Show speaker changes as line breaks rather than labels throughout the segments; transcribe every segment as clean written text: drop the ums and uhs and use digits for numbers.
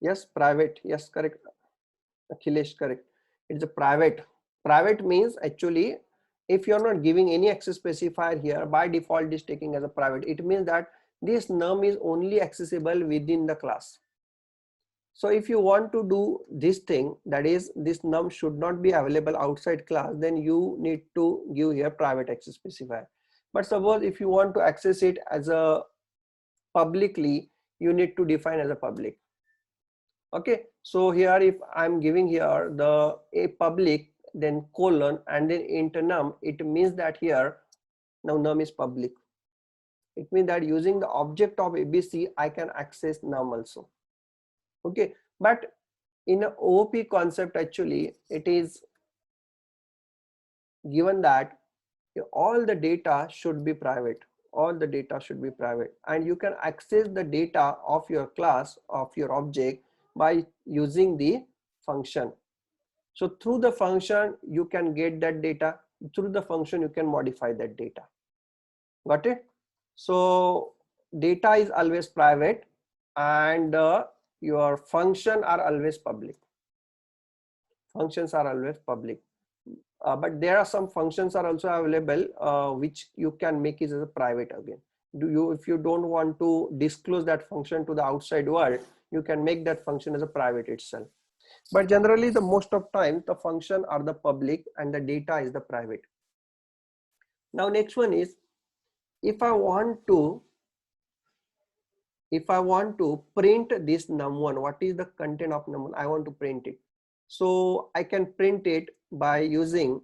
Yes, private. Yes, correct. Akhilesh, correct. It's a private. Private means actually, if you're not giving any access specifier here, by default is taking as a private. It means that this num is only accessible within the class. So if you want to do this thing, that is this num should not be available outside class, then you need to give here private access specifier. But suppose if you want to access it as a publicly, you need to define as a public. Okay, so here if I'm giving here the a public, then colon and then int num, it means that here now num is public. It means that using the object of ABC I can access num also. Okay, but in a OOP concept actually it is given that all the data should be private. All the data should be private, and you can access the data of your class, of your object, by using the function. So through the function you can get that data, through the function you can modify that data. Got it? So data is always private, and your function are always public. Functions are always public. But there are some functions are also available which you can make it as a private again. If you don't want to disclose that function to the outside world, you can make that function as a private itself. But generally the most of time the function are the public and the data is the private. Now next one is, if I want to print this num1, what is the content of num1? I want to print it. So I can print it by using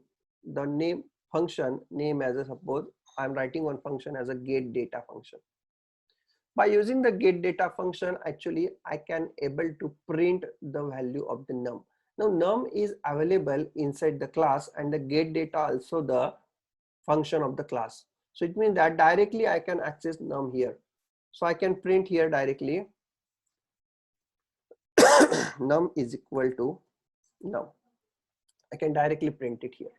the name function name as a, suppose I'm writing one function as a get data function. By using the get data function, actually I can able to print the value of the num. Now num is available inside the class, and the get data also the function of the class. So it means that directly I can access num here. So I can print here directly num is equal to num. I can directly print it here.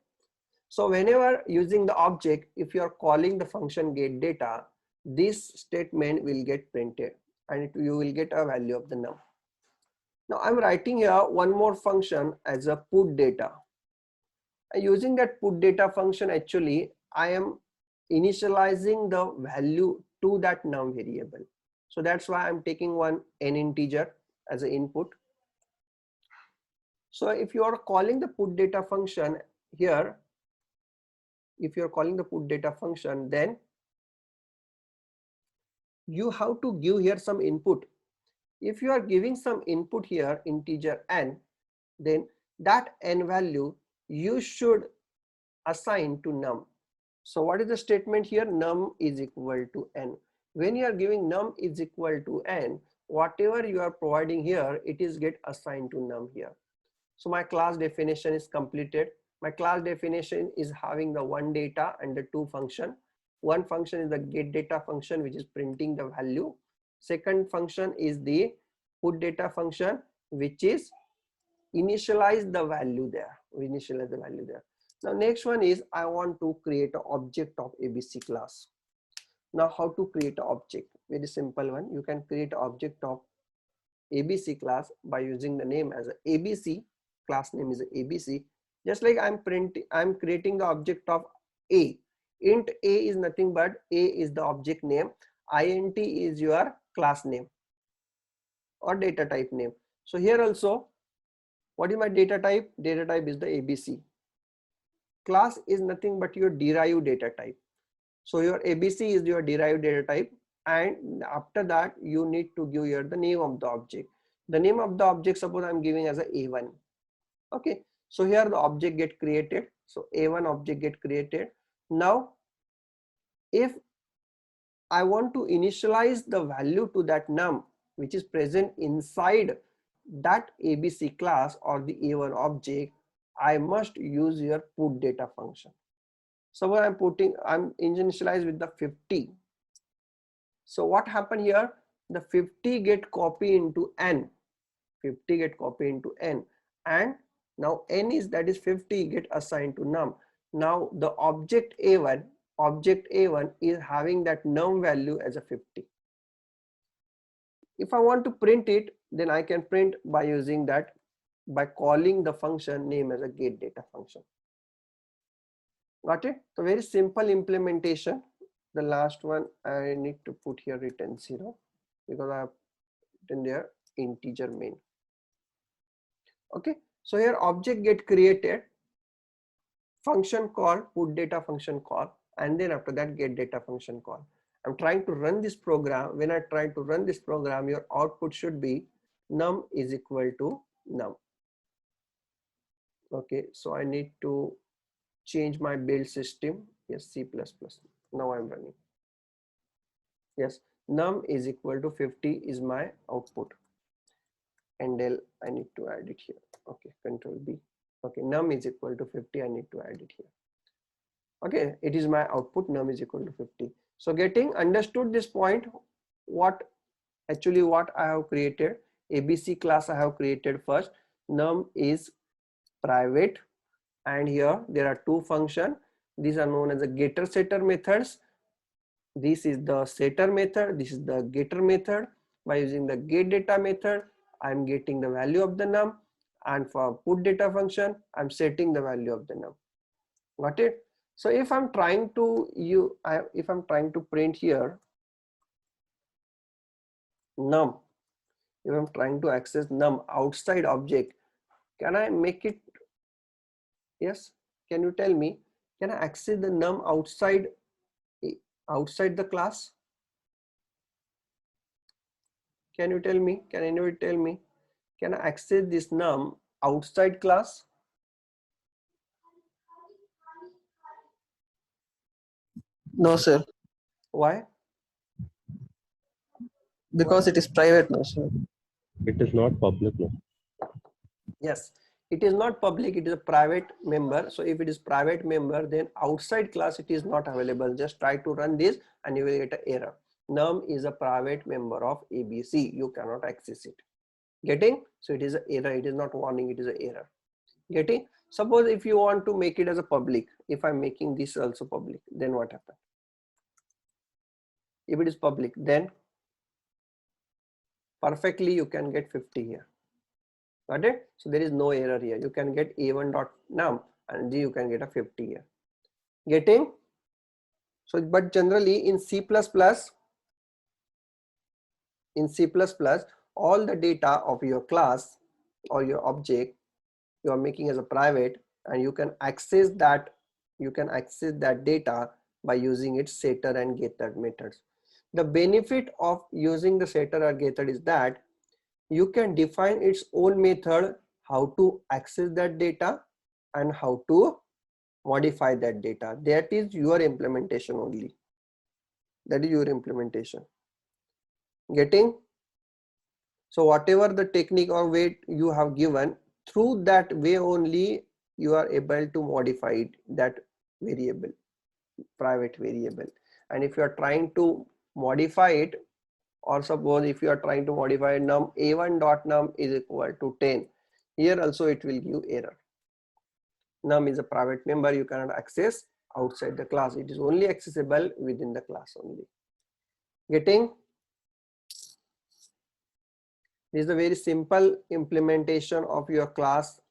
So whenever using the object, if you are calling the function get data, this statement will get printed and you will get a value of the num. Now I'm writing here one more function as a put data. And using that put data function, actually I am initializing the value to that num variable. So that's why I'm taking one n integer as an input. So if you are calling the put data function here, if you're calling the put data function, then you have to give here some input. If you are giving some input here, integer n, then that n value you should assign to num. So what is the statement here? Num is equal to n. When you are giving num is equal to n, whatever you are providing here, it is get assigned to num here. So my class definition is completed. My class definition is having the one data and the two function. One function is the get data function, which is printing the value. Second function is the put data function, which is initialize the value there. We initialize the value there. Now next one is, I want to create an object of ABC class. Now how to create an object? Very simple one. You can create an object of ABC class by using the name as a ABC. Class name is ABC. Just like I'm creating the object of A. Int A is nothing but A is the object name. Int is your class name or data type name. So here also, what is my data type? Data type is the ABC. Class is nothing but your derived data type. So your ABC is your derived data type, and after that you need to give here the name of the object. The name of the object, suppose I'm giving as a A1. Okay, so here the object get created. So A1 object get created. Now if I want to initialize the value to that num which is present inside that ABC class or the A1 object, I must use your put data function. So I'm initialized with the 50. So what happened here? The 50 get copied into n. 50 get copied into n, and now n is, that is 50, get assigned to num. Now the object A1 is having that num value as a 50. If I want to print it, then I can print by using that, by calling the function name as a get data function. Got it? So very simple implementation. The last one I need to put here return 0 because I have written there integer main. Okay, so here object get created, function call, put data function call, and then after that get data function call. I'm trying to run this program. When I try to run this program, your output should be num is equal to num. Okay, so I need to change my build system. Yes, C++. Now I'm running. Yes, num is equal to 50 is my output. And I need to add it here. Okay, control B. Okay, num is equal to 50. I need to add it here. Okay, it is my output, num is equal to 50. So getting understood this point, what I have created, ABC class I have created first. Num is private, and here there are two functions. These are known as the getter setter methods. This is the setter method, this is the getter method. By using the get data method, I'm getting the value of the num, and for put data function, I'm setting the value of the num. Got it? So if I'm trying to print here num, if I'm trying to access num outside object, can I make it? Yes, can you tell me, can I access the num outside the class? Can you tell me? Can anyone tell me? Can I access this num outside class?
No, sir.
Why?
Because it is private, no, sir.
It is not public, no.
Yes, it is not public, it is a private member. So if it is private member, then outside class it is not available. Just try to run this and you will get an error. Num is a private member of ABC. You cannot access it. Getting? So it is an error. It is not warning, it is an error. Getting? Suppose if you want to make it as a public, if I'm making this also public, then what happens? If it is public, then perfectly you can get 50 here. Got it? So there is no error here. You can get a1.num and you can get a 50 here. Getting? So, but generally in C++, all the data of your class or your object you are making as a private, and you can access that data by using its setter and getter methods. The benefit of using the setter or getter is that you can define its own method how to access that data and how to modify that data. That is your implementation only. That is your implementation. Getting? So whatever the technique or way you have given, through that way only you are able to modify that variable, private variable. And if you are trying to modify it, or suppose if you are trying to modify num a1.num is equal to 10, here also it will give error. Num is a private member, you cannot access outside the class. It is only accessible within the class only. Getting? This is a very simple implementation of your class,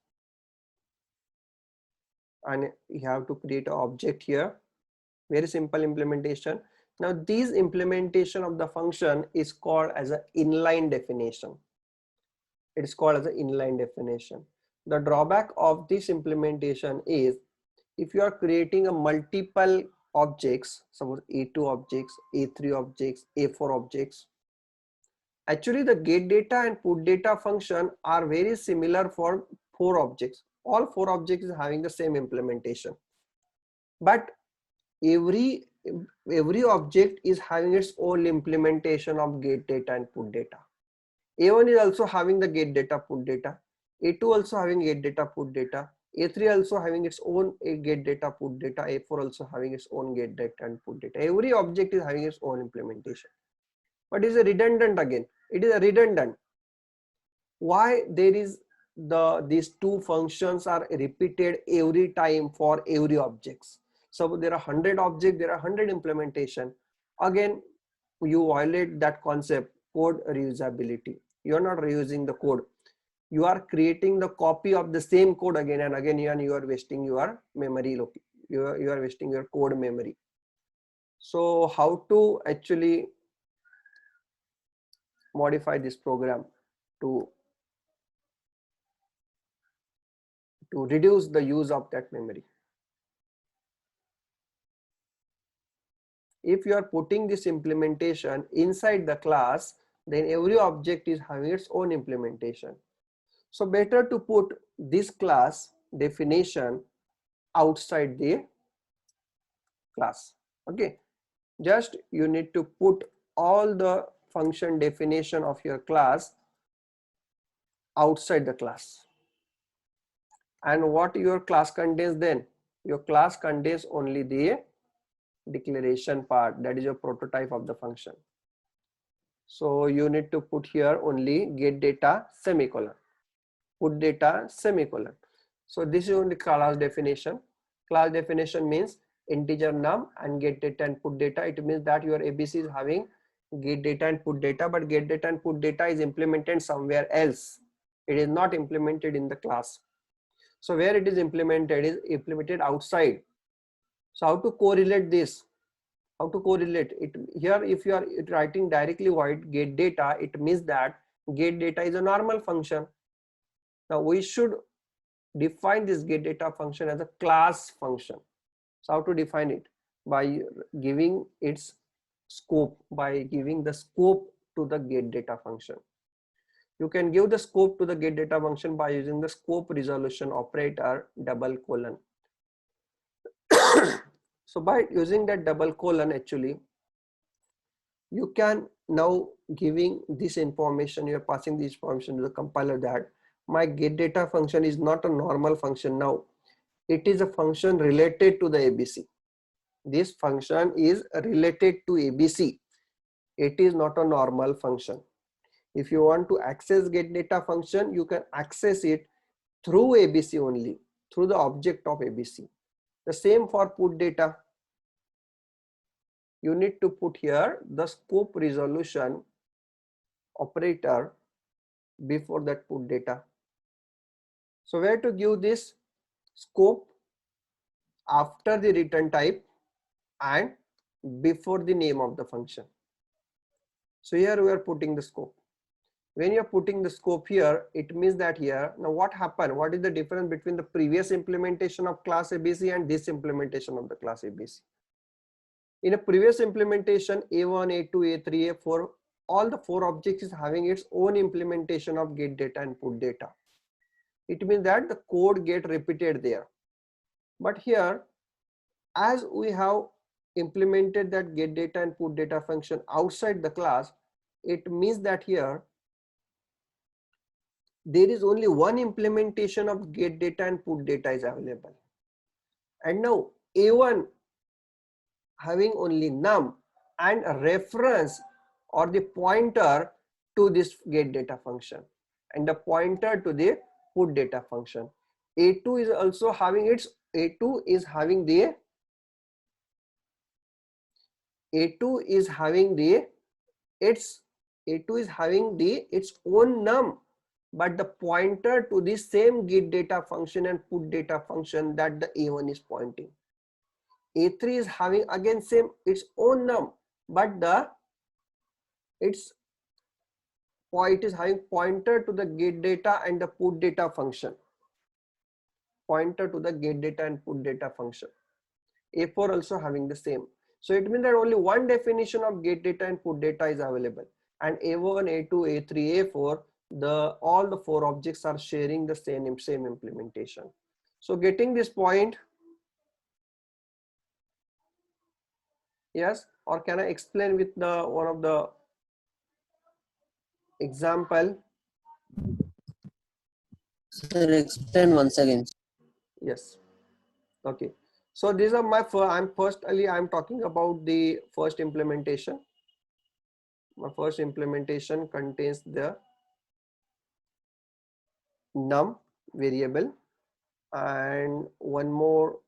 and you have to create an object here. Very simple implementation. Now this implementation of the function is called as an inline definition. It is called as an inline definition. The drawback of this implementation is if you are creating a multiple objects, suppose A2 objects, A3 objects, A4 objects. Actually the get data and put data function are very similar for 4 objects. All 4 objects is having the same implementation. But every object is having its own implementation of get data and put data. A1 is also having the get data put data, A2 also having get data put data, A3 also having its own get data put data, A4 also having its own get data and put data. Every object is having its own implementation. But is a redundant again. It is a redundant. Why there is these two functions are repeated every time for every objects. So there are 100 objects, there are 100 implementation. Again, you violate that concept. code reusability. You are not reusing the code. You are creating the copy of the same code again and again, and you are wasting your memory. You are wasting your code memory. So how to actually modify this program to reduce the use of that memory? If you are putting this implementation inside the class, then every object is having its own implementation. So better to put this class definition outside the class. Okay, just you need to put all the function definition of your class outside the class. And what your class contains then? Your class contains only the declaration part, that is your prototype of the function. So you need to put here only get data semicolon, put data semicolon. So this is only class definition. Class definition means integer num and get data and put data. It means that your ABC is having get data and put data, but get data and put data is implemented somewhere else. It is not implemented in the class. So where it is implemented outside. So how to correlate this? How to correlate it here? If you are writing directly void get data, it means that get data is a normal function. Now we should define this get data function as a class function. So how to define it? By giving its scope, by giving the scope to the get data function. You can give the scope to the get data function by using the scope resolution operator double colon. So by using that double colon, actually you can now giving this information, you are passing this information to the compiler that my get data function is not a normal function. Now it is a function related to the ABC. This function is related to ABC. It is not a normal function. If you want to access get data function, you can access it through ABC only, through the object of ABC. The same for put data. You need to put here the scope resolution operator before that put data. So where to give this scope? After the return type and before the name of the function. So here we are putting the scope. When you are putting the scope here, it means that here, now what happened? What is the difference between the previous implementation of class ABC and this implementation of the class ABC? In a previous implementation, A1, A2, A3, A4, all the four objects is having its own implementation of get data and put data. It means that the code get repeated there. But here, as we have implemented that get data and put data function outside the class, it means that here there is only one implementation of get data and put data is available. And now A1 having only num and a reference or the pointer to this get data function and the pointer to the put data function. A2 is also having its A2 is having the its own num, but the pointer to the same get data function and put data function that the A1 is pointing. A3 is having again same its own num, but it is having pointer to the get data and the put data function. Pointer to the get data and put data function. A4 also having the same. So it means that only one definition of get data and put data is available, and A1, A2, A3, A4, all the four objects are sharing the same implementation. So getting this point, yes, or can I explain with the one of the example?
Sir, explain once again.
Yes. Okay. So these are my I'm talking about the first implementation. My first implementation contains the num variable and one more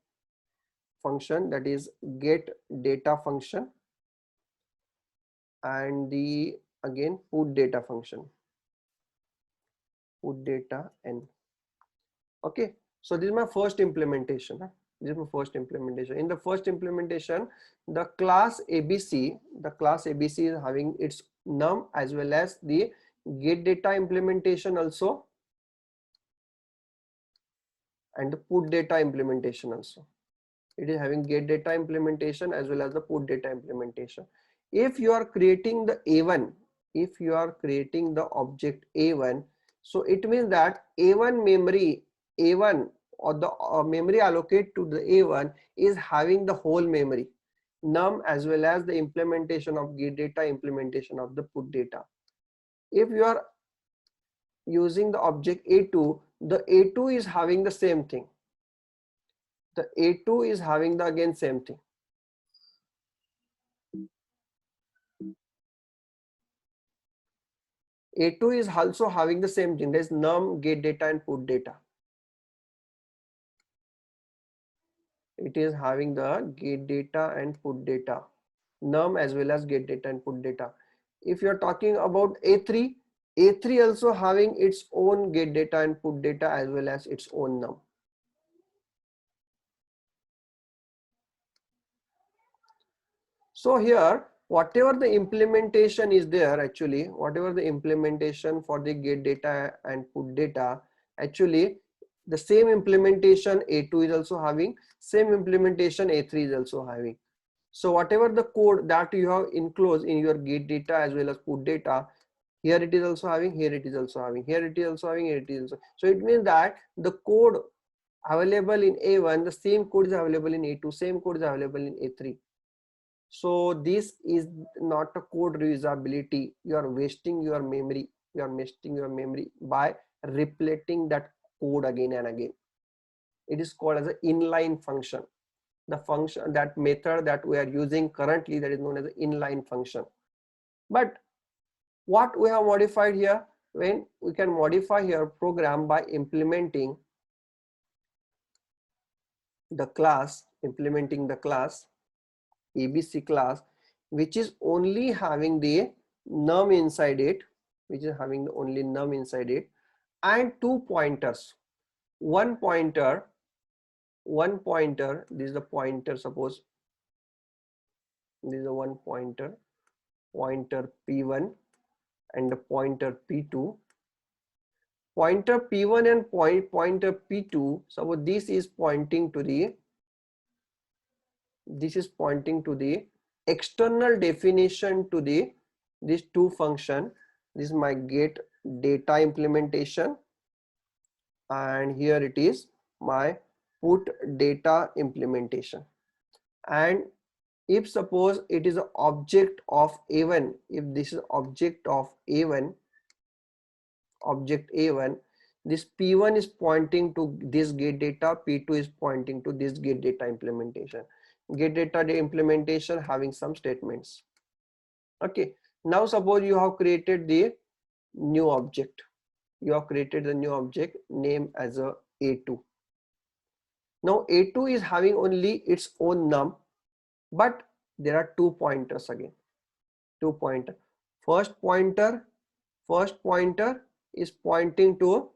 function, that is get data function, and the again put data function, put data n. Okay, so this is my first implementation. This is my first implementation. In the first implementation, the class ABC, is having its num as well as the get data implementation also, and the put data implementation also. It is having get data implementation as well as the put data implementation. If you are creating the A1, if you are creating the object A1, so it means that A1 memory, A1 or the memory allocated to the A1 is having the whole memory, num as well as the implementation of get data, implementation of the put data. If you are using the object A2, the A2 is having the same thing. The A2 is having the again same thing. A2 is also having the same thing. There's num, get data and put data. It is having the get data and put data, num as well as get data and put data. If you're talking about A3, A3 also having its own get data and put data as well as its own num. So here, whatever the implementation is there, actually, whatever the implementation for the get data and put data, actually, the same implementation A2 is also having, same implementation A3 is also having. So whatever the code that you have enclosed in your get data as well as put data, here it is also having, here it is also having, here it is also having, here it is also. So it means that the code available in A1, the same code is available in A2, same code is available in A3. So this is not a code reusability. You are wasting your memory. You are wasting your memory by repeating that code again and again. It is called as an inline function. The function, that method that we are using currently, that is known as an inline function. But what we have modified here, when we can modify here program by implementing the class, ABC class, which is only having the num inside it, and two pointers. One pointer, this is the pointer, suppose this is a one pointer, pointer P1 and the pointer P2. Pointer P1 and pointer P2, suppose this is pointing to the external definition to these two function. This is my get data implementation, and here it is my put data implementation. And if suppose it is an object of A1, if this is object of A1, this P1 is pointing to this get data, P2 is pointing to this get data implementation. Get data implementation having some statements. Okay, now suppose you have created the new object. You have created the new object name as a A2. Now A2 is having only its own num, but there are two pointers again. Two pointer. First pointer is pointing to,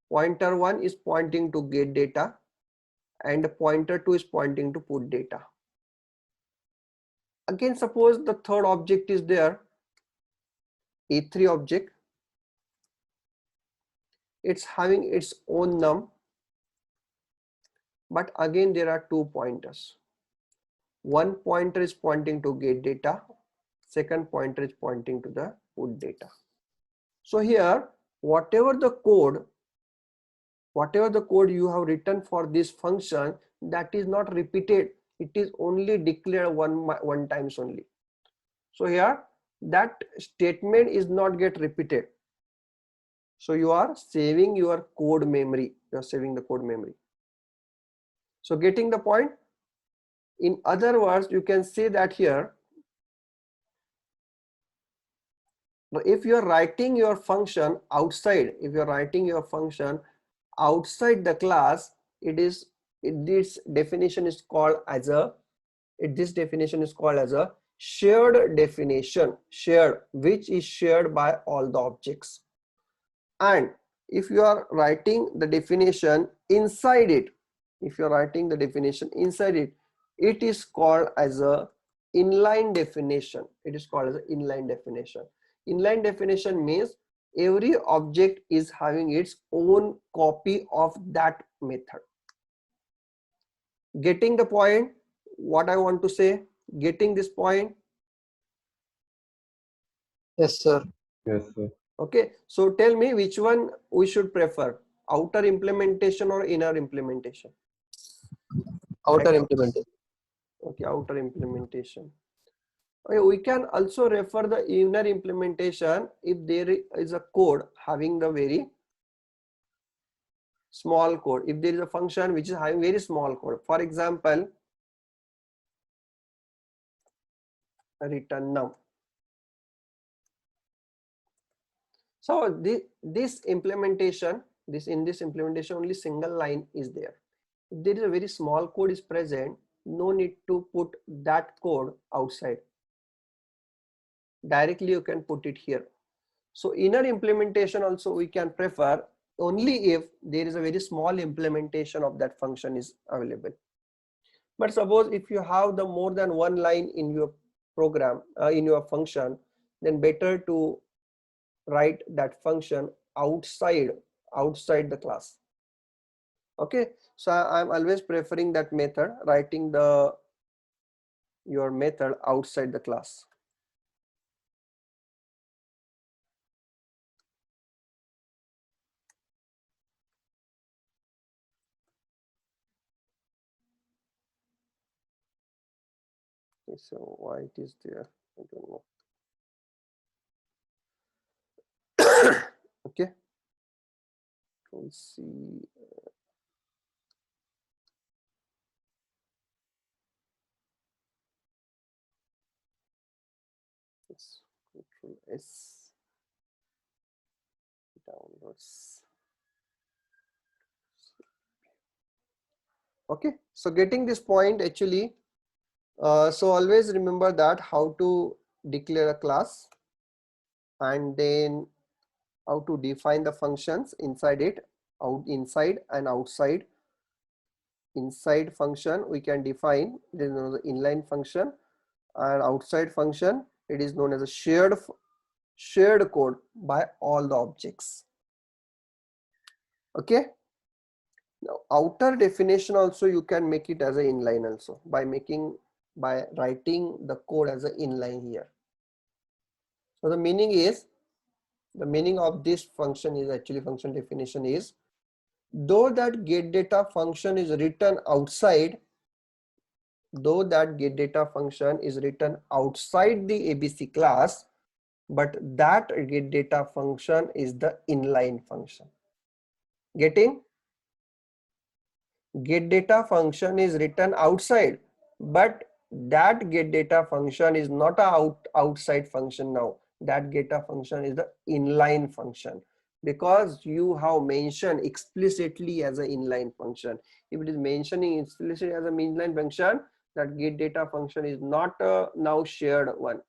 pointer 1 is pointing to get data, and pointer 2 is pointing to put data. Again, suppose the third object is there, A3 object. It's having its own num, but again there are two pointers. One pointer is pointing to get data, second pointer is pointing to the put data. So here, whatever the code you have written for this function, that is not repeated. It is only declared one times only. So here that statement is not get repeated. So you are saving your code memory. You are saving the code memory. So getting the point? In other words, you can say that here, if you are writing your function outside, outside the class, this definition is called as a shared definition, shared, which is shared by all the objects. And if you are writing the definition inside it, if you are writing the definition inside it, it is called as a inline definition. It is called as an inline definition. Inline definition means every object is having its own copy of that method. Getting the point? What I want to say? Getting this point?
Yes, sir.
Yes, sir.
Okay, so tell me which one we should prefer, outer implementation or inner implementation?
Outer
Right.
implementation.
Okay, outer implementation. Okay, we can also refer the inner implementation if there is a code having the very small code. If there is a function which is having very small code, for example, return num. So this implementation, in this implementation only single line is there. If there is a very small code is present, no need to put that code outside. Directly you can put it here. So inner implementation also we can prefer only if there is a very small implementation of that function is available. But suppose if you have the more than one line in your program, in your function, then better to write that function outside the class. Okay, so I'm always preferring that method, writing your method outside the class. Okay, so why it is there, I don't know. Okay, we'll see. Let's Control S, downloads. Okay, so getting this point actually, so always remember that how to declare a class and then how to define the functions inside it, inside and outside. Inside function we can define, it is known as the inline function, and outside function it is known as a shared code by all the objects. Okay, now outer definition also you can make it as an inline also by writing the code as an inline here. So the meaning of this function is actually, function definition is, though that getData function is written outside, the ABC class, but that getData function is the inline function. Getting? GetData function is written outside, but that getData function is not a outside function now. That getData function is the inline function because you have mentioned explicitly as an inline function. If it is mentioning explicitly as a inline function, that getData function is not a now shared one.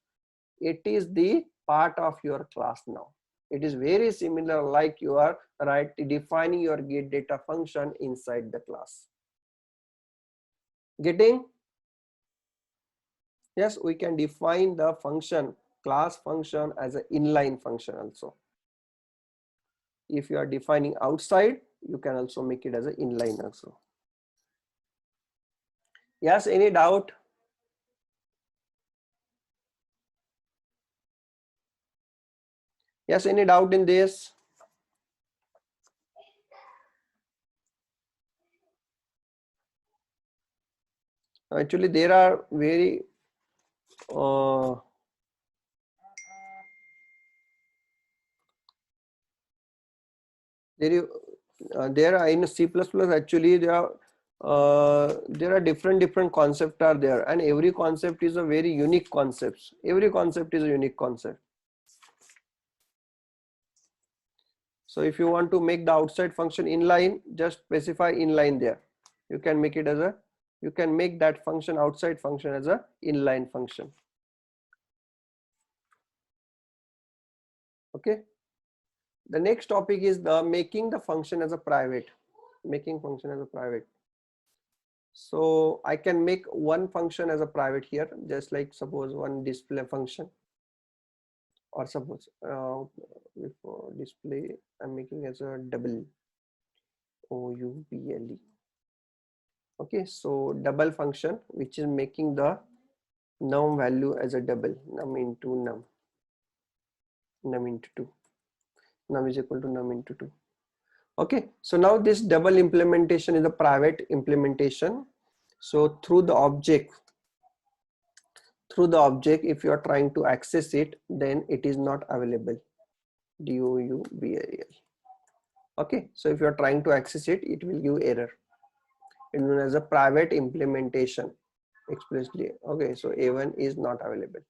It is the part of your class now. It is very similar like you are defining your getData function inside the class. Getting? Yes, we can define the function, class function, as an inline function also. If you are defining outside, you can also make it as an inline also. Yes, any doubt? Yes, any doubt in this? Actually, there are very there are in C++ actually there are different concepts are there, and every concept is a very unique concept. Every concept is a unique concept. So if you want to make the outside function inline, just specify inline there. You can make it as a, you can make that function outside function as a inline function. Okay. The next topic is the making the function as a private. Making function as a private. So I can make one function as a private here, just like suppose one display function, or suppose before display I'm making as a double, OUBLE. Okay, so double function which is making the num value as a double, num into num, num into 2, num is equal to num into 2. Okay, so now this double implementation is a private implementation. So through the object, if you are trying to access it, then it is not available, DOUBLE. Okay, so if you are trying to access it, it will give error. It is known as a private implementation explicitly. Okay, so A1 is not available.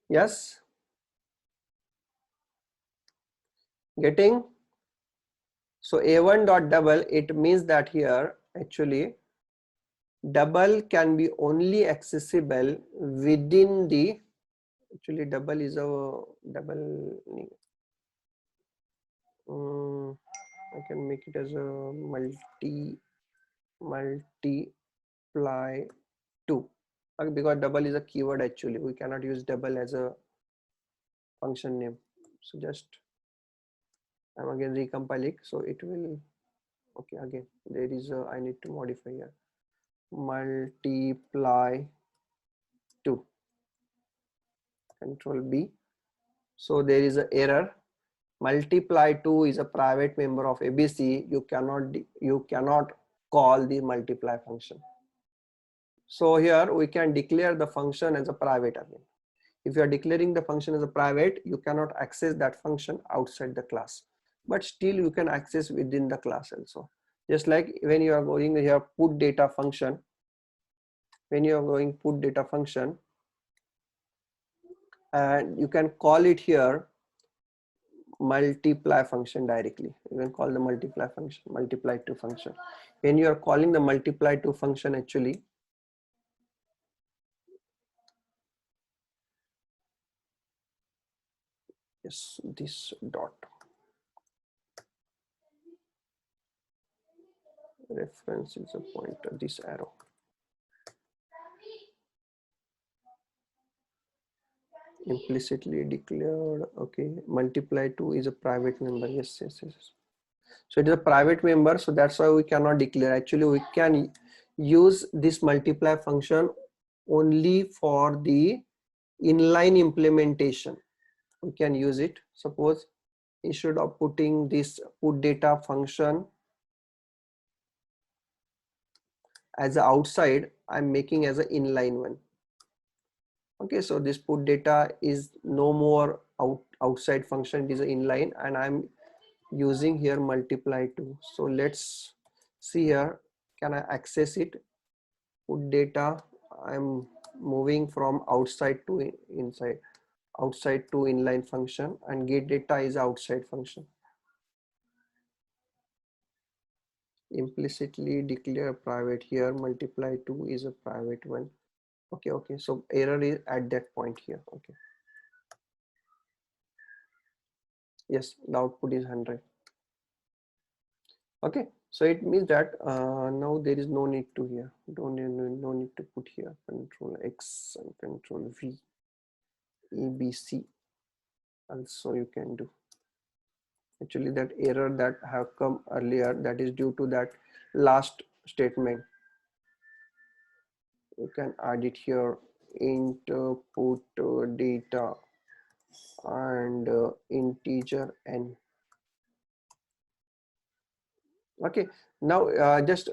Yes, getting? So A1 dot double, it means that here actually double can be only accessible within the, actually double is a double, I can make it as a multiply 2, because double is a keyword. Actually we cannot use double as a function name. So just I'm again recompiling, so it will, okay, again there is a, I need to modify here, multiply 2, control B. So there is an error, multiply 2 is a private member of ABC. You cannot call the multiply function. So here we can declare the function as a private again. If you are declaring the function as a private, you cannot access that function outside the class, but still you can access within the class also. Just like when you are going here put data function, when you are going put data function, and you can call it here multiply function directly. You can call the multiply function, multiply 2 function. When you are calling the multiply 2 function, actually yes, this dot reference is a pointer, this arrow. Implicitly declared. Okay, multiply 2 is a private member. Yes. So it is a private member, so that's why we cannot declare. Actually we can use this multiply function only for the inline implementation. We can use it. Suppose instead of putting this put data function as a outside, I'm making as an inline one. Okay, so this put data is no more outside function, it is an inline, and I'm using here multiply 2. So let's see here, can I access it? Put data, I'm moving from outside to inside, outside to inline function, and get data is outside function. Implicitly declare private, here multiply 2 is a private one. Okay, so error is at that point here. Okay, yes, the output is 100. Okay, so it means that now there is no need to here, no need to put here control X and control V, EBC also you can do. Actually that error that have come earlier, that is due to that last statement. You can add it here, int put data and integer n. Okay, now just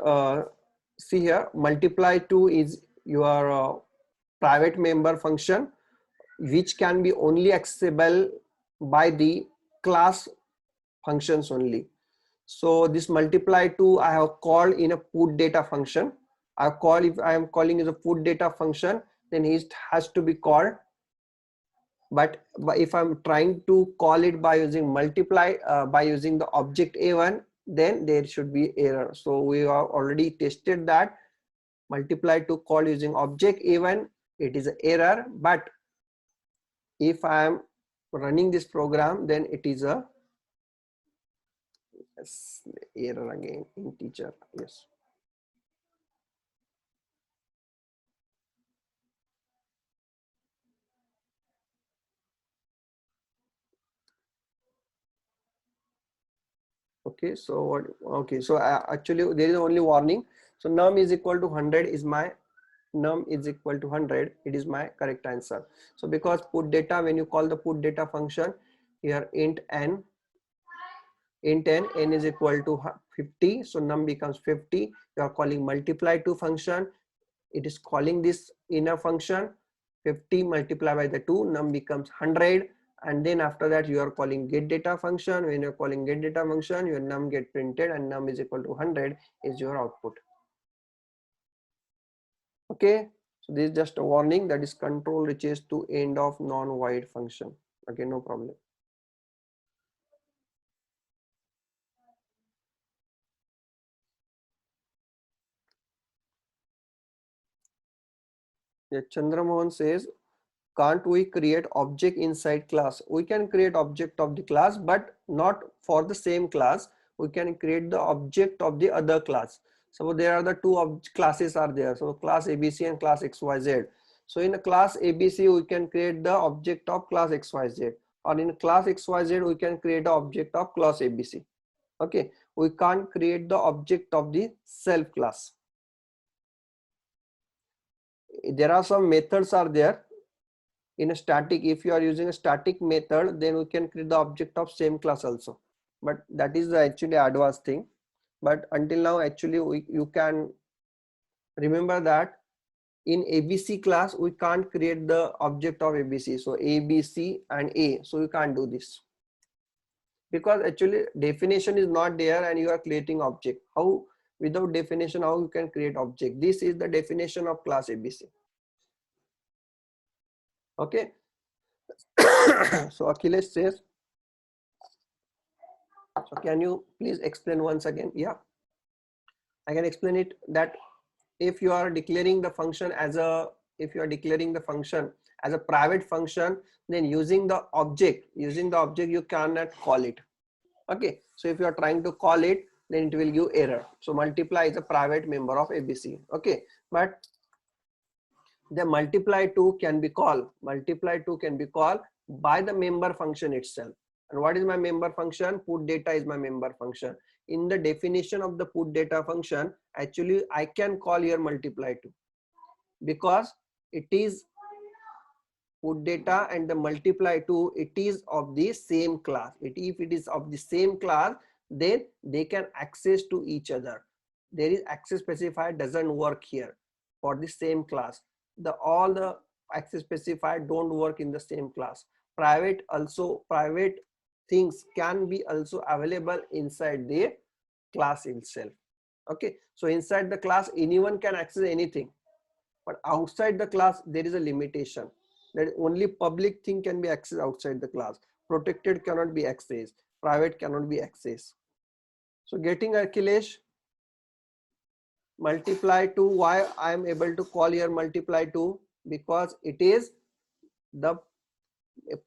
see here, multiply 2 is your private member function which can be only accessible by the class functions only. So this multiply 2 I have called in a put data function. If I am calling as a put data function, then it has to be called. But if I'm trying to call it by using multiply, by using the object A1, then there should be error. So we have already tested that multiply to call using object A1, it is an error, but if I am running this program, then it is a error again, integer. Yes. Okay, so what? Okay, so actually there is only warning. So num is equal to 100 is my num is equal to 100. It is my correct answer. So because put data, when you call the put data function here, int n n is equal to 50. So num becomes 50. You are calling multiply to function. It is calling this inner function 50 multiplied by the 2, num becomes 100, and then after that you are calling get data function. When you're calling get data function, your num get printed and num is equal to 100 is your output. Okay, so this is just a warning, that is control reaches to end of non-void function. Okay, no problem. Yeah, Chandramohan says, can't we create object inside class? We can create object of the class, but not for the same class. We can create the object of the other class. So there are the two classes are there. So class ABC and class XYZ. So in a class ABC, we can create the object of class XYZ, or in class XYZ, we can create the object of class ABC. Okay, we can't create the object of the self class. There are some methods are there in a static. If you are using a static method, then we can create the object of same class also, but that is the actually advanced thing. But until now, actually you can remember that in ABC class we can't create the object of ABC, so ABC and A, so you can't do this because actually definition is not there and you are creating object. How without definition, how you can create object? This is the definition of class ABC. Okay. So Akhilesh says, so can you please explain once again? Yeah, I can explain it, that if you are declaring the function as a, if you are declaring the function as a private function, then using the object you cannot call it. Okay, so if you are trying to call it, then it will give error. So multiply is a private member of ABC. Okay, but the multiply to can be called by the member function itself. And what is my member function? Put data is my member function. In the definition of the put data function, actually I can call here multiply to, because it is put data and the multiply to, it is of the same class. If it is of the same class, then they can access to each other. There is access specified doesn't work here for the same class. All the access specified don't work in the same class. Private things can be also available inside the class itself. Okay, so inside the class anyone can access anything, but outside the class there is a limitation, that only public thing can be accessed outside the class. Protected cannot be accessed, private cannot be accessed. So getting Akhilesh, multiply to, why I am able to call here multiply to? Because it is the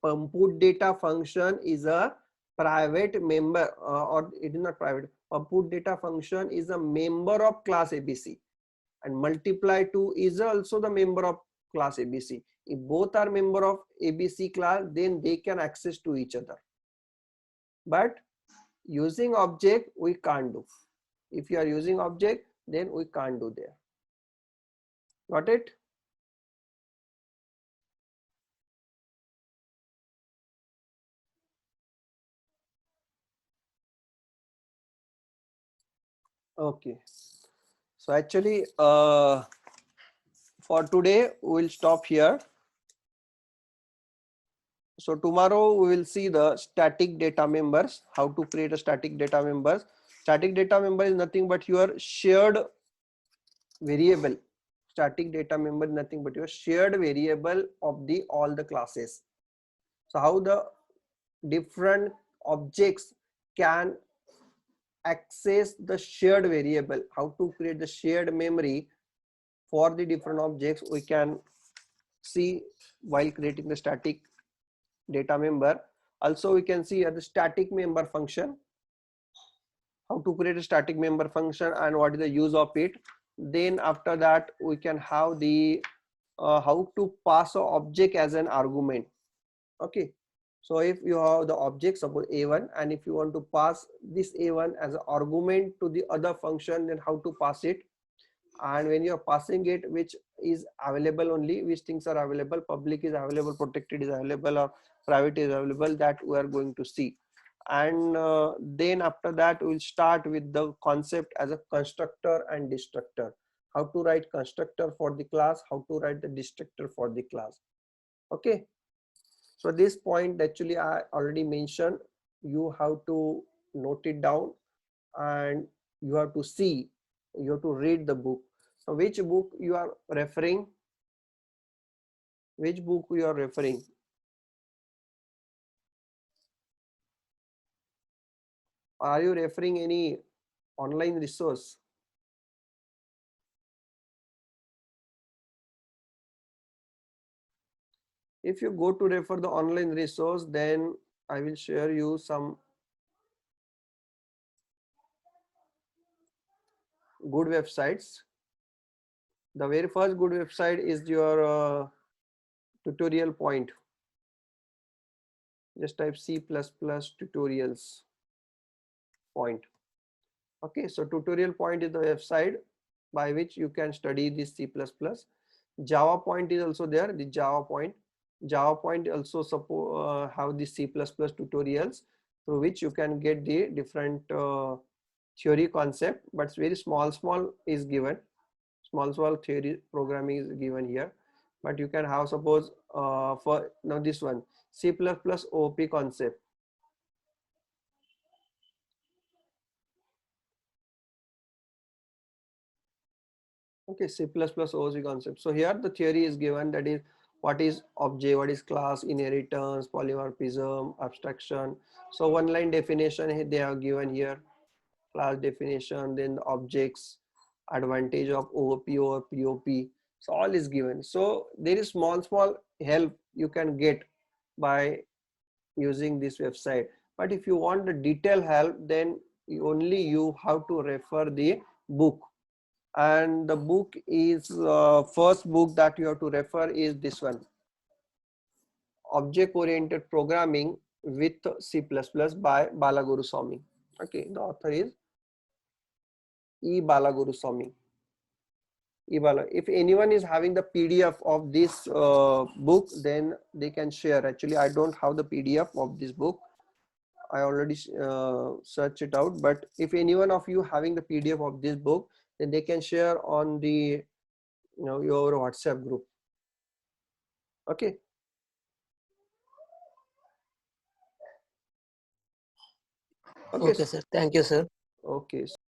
put data function is a private member, or it is not private. Put data function is a member of class ABC, and multiply to is also the member of class ABC. If both are member of ABC class, then they can access to each other. But using object we can't do. If you are using object, then we can't do there. Got it? Okay. So actually for today we will stop here. So tomorrow we will see the static data members, how to create a static data members. Static data member is nothing but your shared variable. Static data member is nothing but your shared variable of the all the classes. So how the different objects can access the shared variable, how to create the shared memory for the different objects, we can see while creating the static data member. Also we can see at the static member function, how to create a static member function and what is the use of it. Then after that we can have the how to pass an object as an argument. Okay, so if you have the object, suppose a1, and if you want to pass this a1 as an argument to the other function, then how to pass it. And when you are passing it, which is available only, which things are available, public is available, protected is available, or private is available, that we are going to see. And then after that we'll start with the concept as a constructor and destructor, how to write constructor for the class, how to write the destructor for the class. Okay, so this point actually I already mentioned, you have to note it down and you have to see, you have to read the book. So which book you are referring? Which book you are referring? Are you referring any online resource? If you go to refer the online resource, then I will share you some good websites. The very first good website is your tutorial point. Just type C++ tutorials point. Okay, so tutorial point is the website by which you can study this C++. Java point is also there, the Java point. Java point also have the C++ tutorials through which you can get the different theory concept, but very small is given. Small theory programming is given here, but you can have, suppose for now this one, C++ OP concept. Okay, C++ OC concept. So here the theory is given, that is what is object, what is class, inheritance, polymorphism, abstraction. So one line definition they have given here, class definition, then the objects, advantage of OOP or POP. So all is given. So there is small help you can get by using this website. But if you want the detailed help, then only you have to refer the book. And the book is first book that you have to refer is this one, Object Oriented Programming with C++ by Balaguruswamy. Okay, the author is E. Balaguruswamy. If anyone is having the PDF of this book, then they can share. Actually, I don't have the PDF of this book. I already searched it out, but if anyone of you having the PDF of this book, then they can share on the your WhatsApp group. Okay.
Okay, sir. Thank you, sir.
Okay.